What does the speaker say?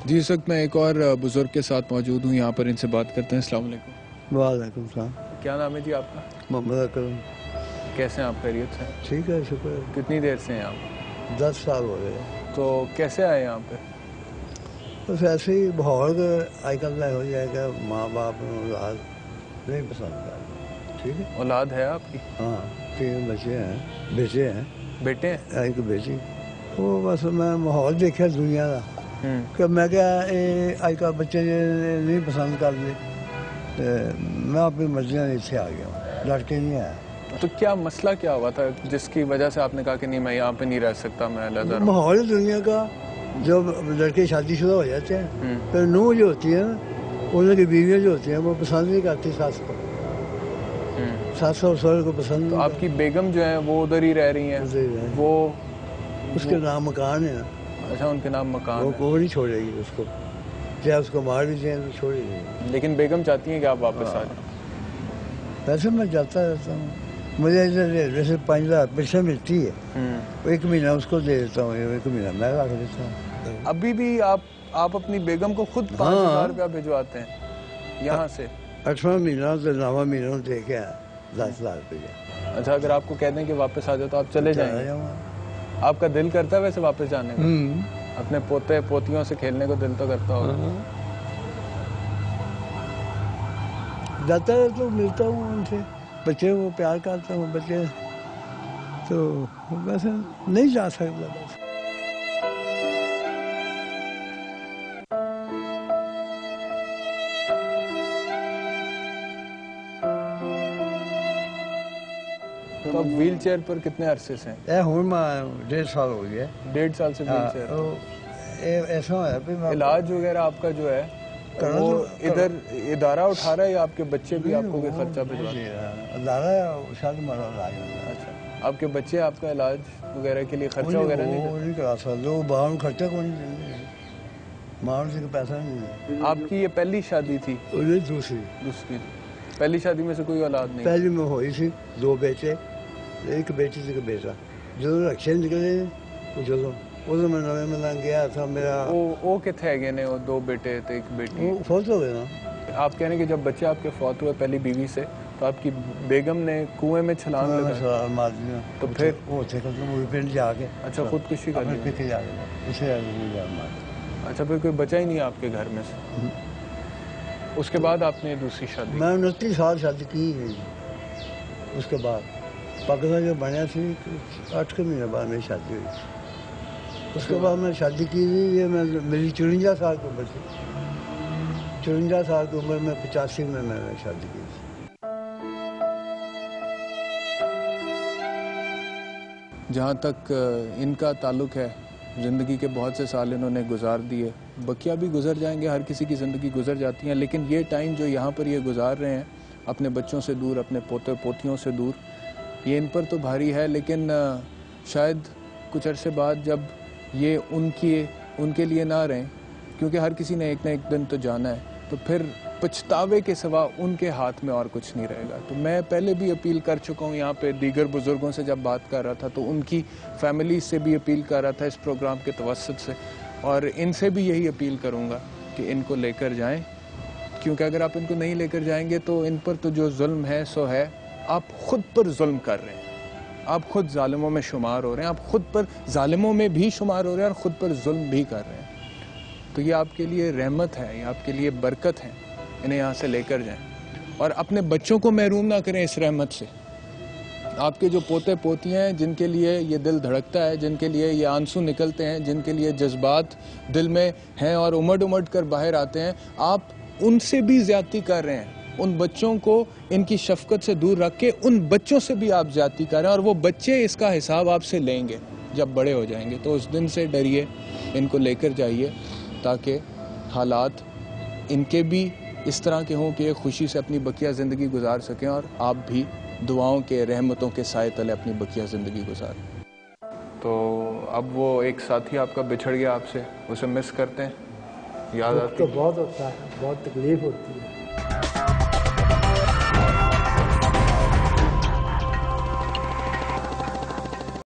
جی اس وقت میں ایک اور بزرگ کے ساتھ موجود ہوں یہاں پر، ان سے بات کرتے ہیں. السلام علیکم. وعلیکم السلام. کیا نام ہے جی آپ کا؟ محمد اکرم. کیسے ہیں آپ؟ خیریت سے؟ ٹھیک ہے شکر. کتنی دیر سے ہیں آپ؟ 10 سال ہو گئے. تو کیسے آئے یہاں پہ؟ بس ایسے ہی ماحول آج کل میں ہو جائے گا، ماں باپ اولاد نہیں پسند کرتے. ٹھیک ہے. اولاد ہے آپ کی؟ ہاں 3 بچے ہیں، بیٹے ہیں. بیٹے ہیں؟ ایک بیٹی. وہ بس میں ماحول دیکھا دنیا کا کہ میں کیا آج کل بچے نہیں پسند کرتے، میں اپنی مرضیاں اتنے آ گیا ہوں، لڑکے نہیں آیا. تو کیا مسئلہ کیا ہوا تھا جس کی وجہ سے آپ نے کہا کہ نہیں میں یہاں پہ نہیں رہ سکتا، میں علیحدہ رہوں؟ ماحول دنیا کا، جب لڑکے شادی شدہ ہو جاتے ہیں پھر نوح جو ہوتی ہے نا، انہوں کی بیویاں جو ہوتی ہیں وہ پسند نہیں کرتی ساس کو، ساس اور سوہر کو پسند تو نہیں. آپ کی بیگم جو ہیں وہ ادھر ہی رہ رہی ہیں؟ وہ اس کے نام مکان ہے نا. اچھا ان کے نام مکان ہے. وہ نہیں چھوڑے گی اس کو، چاہے اس کو مار بھی دیں تو چھوڑے گی. لیکن بیگم چاہتی ہیں کہ آپ واپس آ جائیں؟ ویسے میں جاتا رہتا ہوں، مجھے جیسے 5,000 پیسے ملتی ہے، 1 مہینہ اس کو دے دیتا ہوں، 1 مہینہ میں رکھ دیتا ہوں. ابھی بھی آپ اپنی بیگم کو خود 5,000 روپیہ بھجواتے ہیں یہاں سے؟ 8واں مہینہ تو 9واں مہینہ دے کے 10,000 روپیہ. اچھا اگر آپ کو کہہ دیں کہ واپس آ جاؤ تو آپ چلے جائیں گے؟ آپ کا دل کرتا ہے ویسے واپس جانے کا؟ اپنے پوتے پوتیوں سے کھیلنے کو دل تو کرتا ہوگا؟ جاتا ہے تو ملتا ہوں ان سے، بچے کو پیار کرتا ہوں، بچے تو ویسے نہیں جا سکتا. بس تو اب ویل چیئر پر کتنے عرصے سے ہیں؟ ہوں میں 1.5 سال ہو گیا. 1.5 سال سے ویل چیئر پر؟ ایسا ہے علاج وغیرہ آپ کا جو ہے وہ ادھر ادارہ اٹھا رہا ہے یا آپ کے بچے بھی آپ کو کوئی خرچہ بھجواتے ہیں؟ ادارہ شاید ہمارا علاج ہوتا ہے. اچھا آپ کے بچے آپ کا علاج وغیرہ کے لیے خرچہ وغیرہ نہیں کرا سکتے، وہ باہر خرچہ کو نہیں دیں گے، ماں سے پیسہ نہیں دیں. آپ کی یہ پہلی شادی تھی؟ دوسری. پہلی شادی میں سے کوئی اولاد نہیں؟ پہلی میں ہوئی تھی 2 بیٹے، 1 بیٹی سے 1 بیٹا. جو رکشے نکلے چلو ادھر میں نویں میں گیا تھا میرا. وہ کتنے ہے گئے 2 بیٹے تھے 1 بیٹی؟ وہ فوت ہو گئے نا. آپ کہہ رہے ہیں کہ جب بچے آپ کے فوت ہوئے پہلی بیوی سے تو آپ کی بیگم نے کنویں میں چھلانگ لگا مار دیا. تو پھر وہ تھے وہ پنڈ جا کے اچھا خودکشی کر لی؟ جا کے اسے مار. اچھا پھر کوئی بچا ہی نہیں آپ کے گھر میں سے؟ اس کے بعد آپ نے دوسری شادی؟ میں 29 سال شادی کی ہے. اس کے بعد پاکستان جو بنیا تھی 8 کے مہینے بعد میری شادی ہوئی تھی. اس کے بعد میں شادی کی تھی، یہ میں میری 54 سال کی عمر تھی. 54 سال کی عمر میں 85 میں نے شادی کی تھی. جہاں تک ان کا تعلق ہے زندگی کے بہت سے سال انہوں نے گزار دیے، بقیہ بھی گزر جائیں گے، ہر کسی کی زندگی گزر جاتی ہیں، لیکن یہ ٹائم جو یہاں پر یہ گزار رہے ہیں اپنے بچوں سے دور، اپنے پوتے پوتیوں سے دور، یہ ان پر تو بھاری ہے، لیکن شاید کچھ عرصے بعد جب یہ ان کے لیے نہ رہیں، کیونکہ ہر کسی نے ایک نہ ایک دن تو جانا ہے، تو پھر پچھتاوے کے سوا ان کے ہاتھ میں اور کچھ نہیں رہے گا. تو میں پہلے بھی اپیل کر چکا ہوں یہاں پہ دیگر بزرگوں سے جب بات کر رہا تھا تو ان کی فیملی سے بھی اپیل کر رہا تھا اس پروگرام کے توسط سے، اور ان سے بھی یہی اپیل کروں گا کہ ان کو لے کر جائیں، کیونکہ اگر آپ ان کو نہیں لے کر جائیں گے تو ان پر تو جو ظلم ہے سو ہے، آپ خود پر ظلم کر رہے ہیں، آپ خود ظالموں میں شمار ہو رہے ہیں، آپ خود پر ظالموں میں بھی شمار ہو رہے ہیں اور خود پر ظلم بھی کر رہے ہیں. تو یہ آپ کے لیے رحمت ہے، یہ آپ کے لیے برکت ہے، انہیں یہاں سے لے کر جائیں اور اپنے بچوں کو محروم نہ کریں اس رحمت سے. آپ کے جو پوتے پوتیاں ہیں جن کے لیے یہ دل دھڑکتا ہے، جن کے لیے یہ آنسو نکلتے ہیں، جن کے لیے جذبات دل میں ہیں اور امڑ کر باہر آتے ہیں، آپ ان سے بھی زیادتی کر رہے ہیں. ان بچوں کو ان کی شفقت سے دور رکھ کے ان بچوں سے بھی آپ زیادتی کر رہے ہیں، اور وہ بچے اس کا حساب آپ سے لیں گے جب بڑے ہو جائیں گے. تو اس دن سے ڈریے، ان کو لے کر جائیے تاکہ حالات ان کے بھی اس طرح کے ہوں کہ یہ خوشی سے اپنی بقیہ زندگی گزار سکیں اور آپ بھی دعاؤں کے رحمتوں کے سائے تلے اپنی بقیہ زندگی گزاریں. تو اب وہ ایک ساتھی آپ کا بچھڑ گیا آپ سے، اسے مس کرتے ہیں، یاد آتی؟ بہت ہوتا ہے، بہت تکلیف ہوتی ہے.